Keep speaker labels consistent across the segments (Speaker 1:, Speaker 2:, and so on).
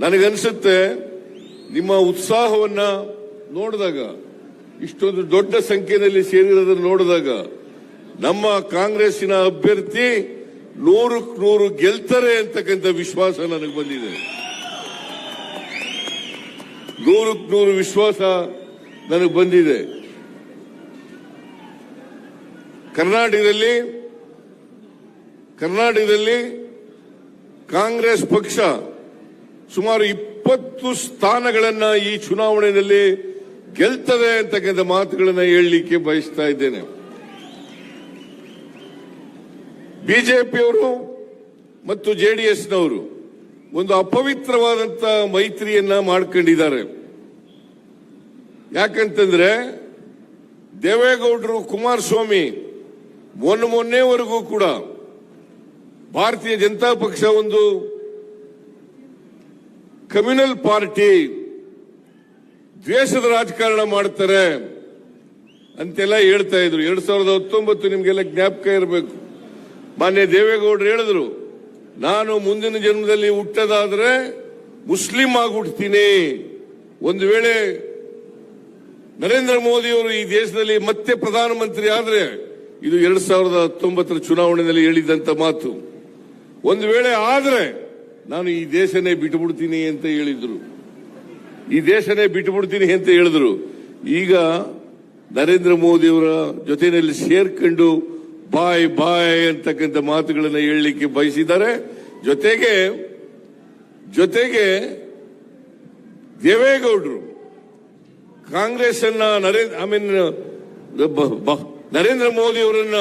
Speaker 1: ನನಗನ್ಸುತ್ತೆ ನಿಮ್ಮ ಉತ್ಸಾಹವನ್ನ ನೋಡಿದಾಗ, ಇಷ್ಟೊಂದು ದೊಡ್ಡ ಸಂಖ್ಯೆಯಲ್ಲಿ ಸೇರಿರೋದನ್ನು ನೋಡಿದಾಗ, ನಮ್ಮ ಕಾಂಗ್ರೆಸ್ಸಿನ ಅಭ್ಯರ್ಥಿ 100ಕ್ಕೆ 100 ಗೆಲ್ತಾರೆ ಅಂತಕ್ಕಂಥ ವಿಶ್ವಾಸ ನನಗೆ ಬಂದಿದೆ. 100ಕ್ಕೆ 100 ವಿಶ್ವಾಸ ನನಗೆ ಬಂದಿದೆ. ಕರ್ನಾಟಕದಲ್ಲಿ ಕಾಂಗ್ರೆಸ್ ಪಕ್ಷ ಸುಮಾರು 20 ಸ್ಥಾನಗಳನ್ನ ಈ ಚುನಾವಣೆಯಲ್ಲಿ ಗೆಲ್ತದೆ ಅಂತಕ್ಕಂಥ ಮಾತುಗಳನ್ನ ಹೇಳಲಿಕ್ಕೆ ಬಯಸ್ತಾ ಇದ್ದೇನೆ. ಬಿಜೆಪಿಯವರು ಮತ್ತು ಜೆಡಿಎಸ್ನವರು ಒಂದು ಅಪವಿತ್ರವಾದಂತ ಮೈತ್ರಿಯನ್ನ ಮಾಡ್ಕೊಂಡಿದ್ದಾರೆ. ಯಾಕಂತಂದ್ರೆ ದೇವೇಗೌಡರು, ಕುಮಾರಸ್ವಾಮಿ ಮೊನ್ನೆವರೆಗೂ ಕೂಡ ಭಾರತೀಯ ಜನತಾ ಪಕ್ಷ ಒಂದು ಕಮ್ಯುನಲ್ ಪಾರ್ಟಿ, ದ್ವೇಷದ ರಾಜಕಾರಣ ಮಾಡ್ತಾರೆ ಅಂತೆಲ್ಲ ಹೇಳ್ತಾ ಇದ್ರು. 2019 ನಿಮ್ಗೆಲ್ಲ ಜ್ಞಾಪಕ ಇರಬೇಕು. ಮಾನ್ಯ ದೇವೇಗೌಡರು ಹೇಳಿದ್ರು, ನಾನು ಮುಂದಿನ ಜನ್ಮದಲ್ಲಿ ಹುಟ್ಟದಾದ್ರೆ ಮುಸ್ಲಿಂ ಆಗಿ ಹುಟ್ಟುತ್ತೀನಿ. ಒಂದು ವೇಳೆ ನರೇಂದ್ರ ಮೋದಿ ಅವರು ಈ ದೇಶದಲ್ಲಿ ಮತ್ತೆ ಪ್ರಧಾನಮಂತ್ರಿ ಆದ್ರೆ, ಇದು 2019 ಚುನಾವಣೆಯಲ್ಲಿ ಹೇಳಿದಂತ ಮಾತು, ಒಂದು ವೇಳೆ ಆದ್ರೆ ನಾನು ಈ ದೇಶನೇ ಬಿಟ್ಟುಬಿಡ್ತೀನಿ ಅಂತ ಹೇಳಿದ್ರು. ಈ ದೇಶನೇ ಬಿಟ್ಟುಬಿಡ್ತೀನಿ ಅಂತ ಹೇಳಿದ್ರು. ಈಗ ನರೇಂದ್ರ ಮೋದಿ ಅವರ ಜೊತೆಯಲ್ಲಿ ಸೇರ್ಕೊಂಡು ಬಾಯ್ ಬಾಯ್ ಅಂತಕ್ಕಂಥ ಮಾತುಗಳನ್ನು ಹೇಳಲಿಕ್ಕೆ ಬಯಸಿದ್ದಾರೆ. ಜೊತೆಗೆ ದೇವೇಗೌಡರು ಕಾಂಗ್ರೆಸ್ ಅನ್ನ ನರೇಂದ್ರ ಮೋದಿ ಅವರನ್ನ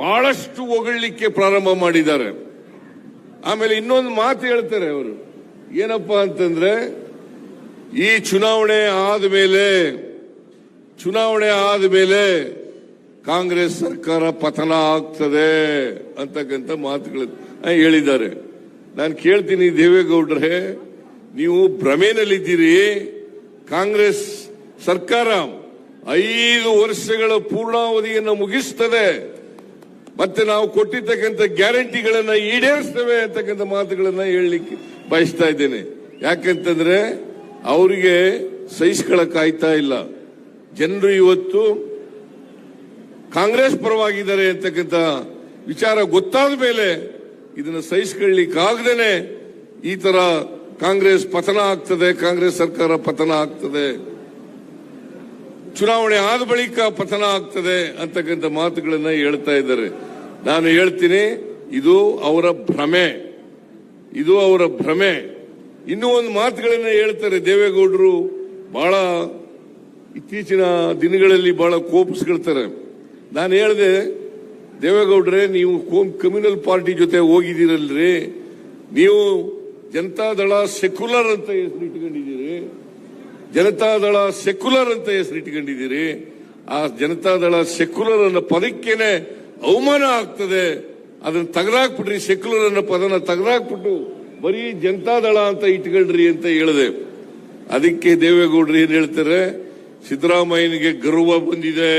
Speaker 1: ಬಹಳಷ್ಟು ಹೊಗಳಲಿಕ್ಕೆ ಪ್ರಾರಂಭ ಮಾಡಿದ್ದಾರೆ. ಆಮೇಲೆ ಇನ್ನೊಂದು ಮಾತು ಹೇಳ್ತಾರೆ ಅವರು, ಏನಪ್ಪಾ ಅಂತಂದ್ರೆ, ಈ ಚುನಾವಣೆ ಆದ್ಮೇಲೆ ಕಾಂಗ್ರೆಸ್ ಸರ್ಕಾರ ಪತನ ಆಗ್ತದೆ ಅಂತಕ್ಕಂಥ ಮಾತುಗಳು ಹೇಳಿದ್ದಾರೆ. ನಾನು ಕೇಳ್ತೀನಿ, ದೇವೇಗೌಡ್ರೆ, ನೀವು ಭ್ರಮೆನಲ್ಲಿದ್ದೀರಿ. ಕಾಂಗ್ರೆಸ್ ಸರ್ಕಾರ 5 ವರ್ಷಗಳ ಪೂರ್ಣಾವಧಿಯನ್ನು ಮುಗಿಸ್ತದೆ, ಮತ್ತೆ ನಾವು ಕೊಟ್ಟಿರ್ತಕ್ಕಂಥ ಗ್ಯಾರಂಟಿಗಳನ್ನ ಈಡೇರಿಸ್ತೇವೆ ಅಂತಕ್ಕಂಥ ಮಾತುಗಳನ್ನ ಹೇಳಲಿಕ್ಕೆ ಬಯಸ್ತಾ ಇದ್ದೇನೆ. ಯಾಕಂತಂದ್ರೆ ಅವರಿಗೆ ಸಹಿಸ್ಕೊಳ್ಳಕ್ಕಾಗ್ತಾ ಇಲ್ಲ. ಜನರು ಇವತ್ತು ಕಾಂಗ್ರೆಸ್ ಪರವಾಗಿದ್ದಾರೆ ಅಂತಕ್ಕಂಥ ವಿಚಾರ ಗೊತ್ತಾದ ಮೇಲೆ ಇದನ್ನು ಸಹಿಸಿಕೊಳ್ಳಲಿಕ್ಕಾಗದೇನೆ ಈ ತರ ಕಾಂಗ್ರೆಸ್ ಪತನ ಆಗ್ತದೆ, ಕಾಂಗ್ರೆಸ್ ಸರ್ಕಾರ ಪತನ ಆಗ್ತದೆ, ಚುನಾವಣೆ ಆದ ಬಳಿಕ ಪತನ ಆಗ್ತದೆ ಅಂತಕ್ಕಂಥ ಮಾತುಗಳನ್ನ ಹೇಳ್ತಾ ಇದ್ದಾರೆ. ನಾನು ಹೇಳ್ತೀನಿ, ಇದು ಅವರ ಭ್ರಮೆ. ಇನ್ನೂ ಒಂದು ಮಾತುಗಳನ್ನ ಹೇಳ್ತಾರೆ ದೇವೇಗೌಡರು. ಬಹಳ ಇತ್ತೀಚಿನ ದಿನಗಳಲ್ಲಿ ಬಹಳ ಕೋಪಿಸ್ಕೊಳ್ತಾರೆ. ನಾನು ಹೇಳಿದೆ, ದೇವೇಗೌಡ್ರೆ, ನೀವು ಕಮ್ಯುನಲ್ ಪಾರ್ಟಿ ಜೊತೆ ಹೋಗಿದ್ದೀರಲ್ರಿ, ನೀವು ಜನತಾದಳ ಸೆಕ್ಯುಲರ್ ಅಂತ ಹೆಸರಿಟ್ಕೊಂಡಿದ್ದೀರಿ. ಆ ಜನತಾದಳ ಸೆಕ್ಯುಲರ್ ಅನ್ನೋ ಪದಕ್ಕೇನೆ ಅವಮಾನ ಆಗ್ತದೆ. ಅದನ್ನ ತೆಗೆದಾಕ್ಬಿಟ್ರಿ, ಸೆಕ್ಯುಲರ್ ಅನ್ನೋ ಪದನ ತೆಗೆದಾಕ್ಬಿಟ್ಟು ಬರೀ ಜನತಾದಳ ಅಂತ ಇಟ್ಕೊಳ್ರಿ ಅಂತ ಹೇಳಿದೆ. ಅದಕ್ಕೆ ದೇವೇಗೌಡರು ಏನ್ ಹೇಳ್ತಾರೆ, ಸಿದ್ದರಾಮಯ್ಯನಿಗೆ ಗರ್ವ ಬಂದಿದೆ,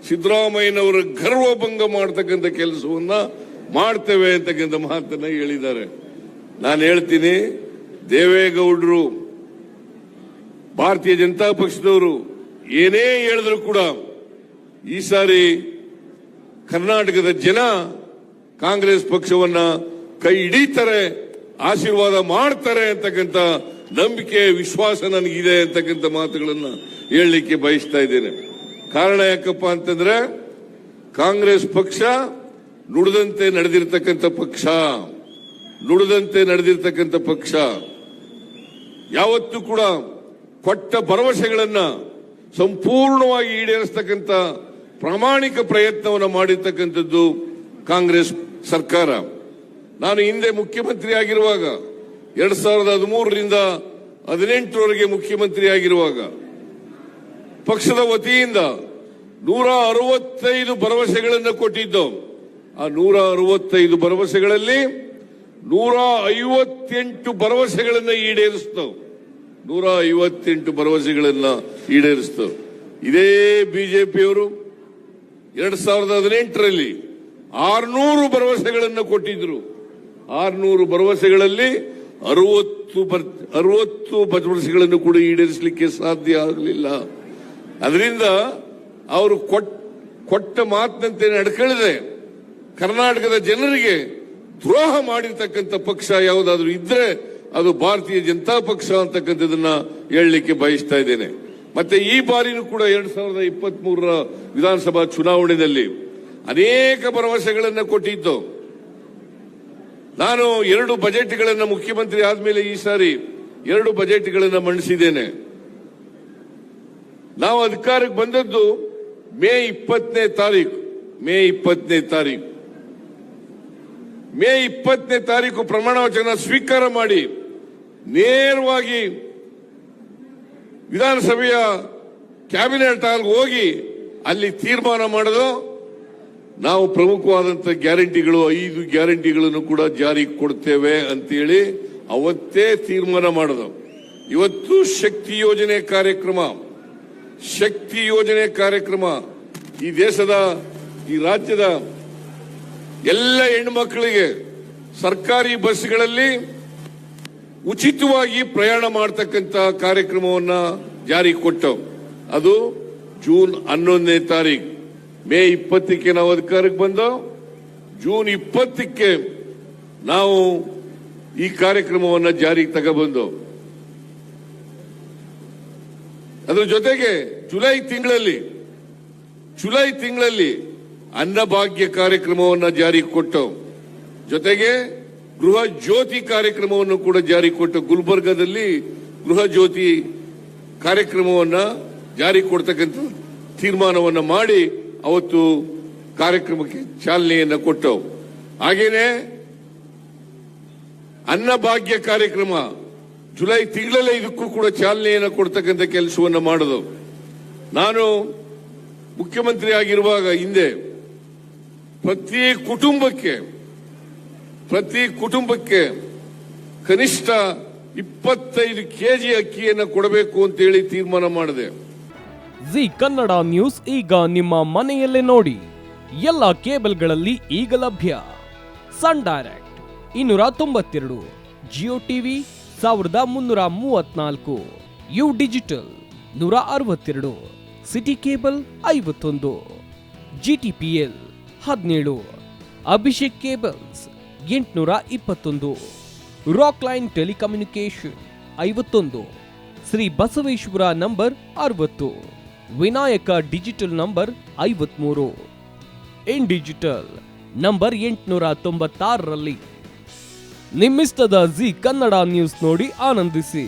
Speaker 1: ಸಿದ್ದರಾಮಯ್ಯನವರ ಗರ್ವ ಭಂಗ ಮಾಡತಕ್ಕಂಥ ಕೆಲಸವನ್ನ ಮಾಡ್ತೇವೆ ಅಂತಕ್ಕಂಥ ಮಾತನ್ನ ಹೇಳಿದ್ದಾರೆ. ನಾನು ಹೇಳ್ತೀನಿ, ದೇವೇಗೌಡರು, ಭಾರತೀಯ ಜನತಾ ಪಕ್ಷದವರು ಏನೇ ಹೇಳಿದ್ರು ಕೂಡ ಈ ಸಾರಿ ಕರ್ನಾಟಕದ ಜನ ಕಾಂಗ್ರೆಸ್ ಪಕ್ಷವನ್ನ ಕೈ ಹಿಡಿತಾರೆ, ಆಶೀರ್ವಾದ ಮಾಡ್ತಾರೆ ಅಂತಕ್ಕಂಥ ನಂಬಿಕೆ, ವಿಶ್ವಾಸ ನನಗಿದೆ ಅಂತಕ್ಕಂಥ ಮಾತುಗಳನ್ನ ಹೇಳಲಿಕ್ಕೆ ಬಯಸ್ತಾ ಇದ್ದೇನೆ. ಕಾರಣ ಯಾಕಪ್ಪ ಅಂತಂದ್ರೆ, ಕಾಂಗ್ರೆಸ್ ಪಕ್ಷ ನುಡಿದಂತೆ ನಡೆದಿರ್ತಕ್ಕಂಥ ಪಕ್ಷ, ಯಾವತ್ತೂ ಕೂಡ ಕೊಟ್ಟ ಭರವಸೆಗಳನ್ನ ಸಂಪೂರ್ಣವಾಗಿ ಈಡೇರಿಸತಕ್ಕಂಥ ಪ್ರಾಮಾಣಿಕ ಪ್ರಯತ್ನವನ್ನು ಮಾಡಿರ್ತಕ್ಕಂಥದ್ದು ಕಾಂಗ್ರೆಸ್ ಸರ್ಕಾರ. ನಾನು ಹಿಂದೆ ಮುಖ್ಯಮಂತ್ರಿ ಆಗಿರುವಾಗ 2013ರಿಂದ 2018ರವರೆಗೆ ಮುಖ್ಯಮಂತ್ರಿ ಆಗಿರುವಾಗ ಪಕ್ಷದ ವತಿಯಿಂದ 165 ಭರವಸೆಗಳನ್ನು ಕೊಟ್ಟಿದ್ದು. ಆ 165 ಭರವಸೆಗಳಲ್ಲಿ 158 ಭರವಸೆಗಳನ್ನು ಈಡೇರಿಸಿತು. ಇದೇ ಬಿಜೆಪಿಯವರು 2018ರಲ್ಲಿ 600 ಭರವಸೆಗಳನ್ನು ಕೊಟ್ಟಿದ್ರು. 600 ಭರವಸೆಗಳಲ್ಲಿ 60 ಭರವಸೆಗಳನ್ನು ಕೂಡ ಈಡೇರಿಸಲಿಕ್ಕೆ ಸಾಧ್ಯ ಆಗಲಿಲ್ಲ. ಅದರಿಂದ ಅವರು ಕೊಟ್ಟ ಮಾತಿನಂತೆ ನಡ್ಕೊಳ್ಳದೆ ಕರ್ನಾಟಕದ ಜನರಿಗೆ ದ್ರೋಹ ಮಾಡಿರ್ತಕ್ಕಂಥ ಪಕ್ಷ ಯಾವುದಾದ್ರೂ ಇದ್ರೆ ಅದು ಭಾರತೀಯ ಜನತಾ ಪಕ್ಷ ಅಂತಕ್ಕಂಥದನ್ನ ಹೇಳಲಿಕ್ಕೆ ಬಯಸ್ತಾ ಇದ್ದೇನೆ. ಮತ್ತೆ ಈ ಬಾರಿನೂ ಕೂಡ 2023ರ ವಿಧಾನಸಭಾ ಚುನಾವಣೆಯಲ್ಲಿ ಅನೇಕ ಭರವಸೆಗಳನ್ನು ಕೊಟ್ಟಿದ್ದು. ನಾನು 2 ಬಜೆಟ್ಗಳನ್ನು ಮುಖ್ಯಮಂತ್ರಿ ಆದ್ಮೇಲೆ ಈ ಸಾರಿ 2 ಬಜೆಟ್ಗಳನ್ನು ಮಂಡಿಸಿದ್ದೇನೆ. ನಾವು ಅಧಿಕಾರಕ್ಕೆ ಬಂದದ್ದು ಮೇ 20ನೇ ತಾರೀಕು. ಮೇ 20ನೇ ತಾರೀಕು ಪ್ರಮಾಣ ವಚನ ಸ್ವೀಕಾರ ಮಾಡಿ ನೇರವಾಗಿ ವಿಧಾನಸಭೆಯ ಕ್ಯಾಬಿನೆಟ್ ಹಾಲ್ಗೆ ಹೋಗಿ ಅಲ್ಲಿ ತೀರ್ಮಾನ ಮಾಡೋದು ನಾವು ಪ್ರಮುಖವಾದಂತಹ ಗ್ಯಾರಂಟಿಗಳು 5 ಗ್ಯಾರಂಟಿಗಳನ್ನು ಕೂಡ ಜಾರಿಗೆ ಕೊಡ್ತೇವೆ ಅಂತೇಳಿ ಅವತ್ತೇ ತೀರ್ಮಾನ ಮಾಡೋದು. ಇವತ್ತು ಶಕ್ತಿ ಯೋಜನೆ ಕಾರ್ಯಕ್ರಮ ಈ ದೇಶದ ಈ ರಾಜ್ಯದ ಎಲ್ಲ ಹೆಣ್ಣುಮಕ್ಕಳಿಗೆ ಸರ್ಕಾರಿ ಬಸ್ಗಳಲ್ಲಿ ಉಚಿತವಾಗಿ ಪ್ರಯಾಣ ಮಾಡತಕ್ಕಂತ ಕಾರ್ಯಕ್ರಮವನ್ನ ಜಾರಿಗೆ ಕೊಟ್ಟವು. ಅದು ಜೂನ್ 11ನೇ ತಾರೀಕು. ಮೇ 20ಕ್ಕೆ ನಾವು ಅಧಿಕಾರಕ್ಕೆ ಬಂದೋ, ಜೂನ್ 20ಕ್ಕೆ ನಾವು ಈ ಕಾರ್ಯಕ್ರಮವನ್ನ ಜಾರಿಗೆ ತಗೊಬಂದು. ಅದರ ಜೊತೆಗೆ ಜುಲೈ ತಿಂಗಳಲ್ಲಿ ಅನ್ನಭಾಗ್ಯ ಕಾರ್ಯಕ್ರಮವನ್ನ ಜಾರಿಗೆ ಕೊಟ್ಟವು. ಜೊತೆಗೆ ಗೃಹ ಜ್ಯೋತಿ ಕಾರ್ಯಕ್ರಮವನ್ನು ಕೂಡ ಜಾರಿಗೆ ಕೊಟ್ಟು ಗುಲ್ಬರ್ಗಾದಲ್ಲಿ ಗೃಹ ಜ್ಯೋತಿ ಕಾರ್ಯಕ್ರಮವನ್ನ ಜಾರಿಗೆ ಕೊಡ್ತಕ್ಕಂಥ ತೀರ್ಮಾನವನ್ನ ಮಾಡಿ ಅವತ್ತು ಕಾರ್ಯಕ್ರಮಕ್ಕೆ ಚಾಲನೆಯನ್ನ ಕೊಟ್ಟವು. ಹಾಗೇನೆ ಅನ್ನಭಾಗ್ಯ ಕಾರ್ಯಕ್ರಮ ಜುಲೈ ತಿಂಗಳಲ್ಲೇ ಇದಕ್ಕೂ ಕೂಡ ಚಾಲನೆಯನ್ನ ಕೊಡ್ತಕ್ಕಂಥ ಕೆಲಸವನ್ನ ಮಾಡೋದು. ನಾನು ಮುಖ್ಯಮಂತ್ರಿ ಆಗಿರುವಾಗ ಹಿಂದೆ ಪ್ರತಿ ಕುಟುಂಬಕ್ಕೆ ಕನಿಷ್ಠ 25 ಕೆಜಿ ಅಕ್ಕಿಯನ್ನು ಕೊಡಬೇಕು ಅಂತ ಹೇಳಿ ತೀರ್ಮಾನ ಮಾಡಿದೆ.
Speaker 2: ಜಿ ಕನ್ನಡ ನ್ಯೂಸ್ ಈಗ ನಿಮ್ಮ ಮನೆಯಲ್ಲೇ ನೋಡಿ. ಎಲ್ಲ ಕೇಬಲ್ಗಳಲ್ಲಿ ಈಗ ಲಭ್ಯ. Sun Direct 292, Jio TV 1334, U digital 162, city cable 51, GTPL 17, Abhishek cables 821, rock line telecommunication 51, Shri Basaveshwara number 60, Vinayaka digital number 53, in digital number 896ರಲ್ಲಿ. ನಿಮ್ಮಿಸ್ತದ ಜಿ ಕನ್ನಡ ನ್ಯೂಸ್ ನೋಡಿ ಆನಂದಿಸಿ.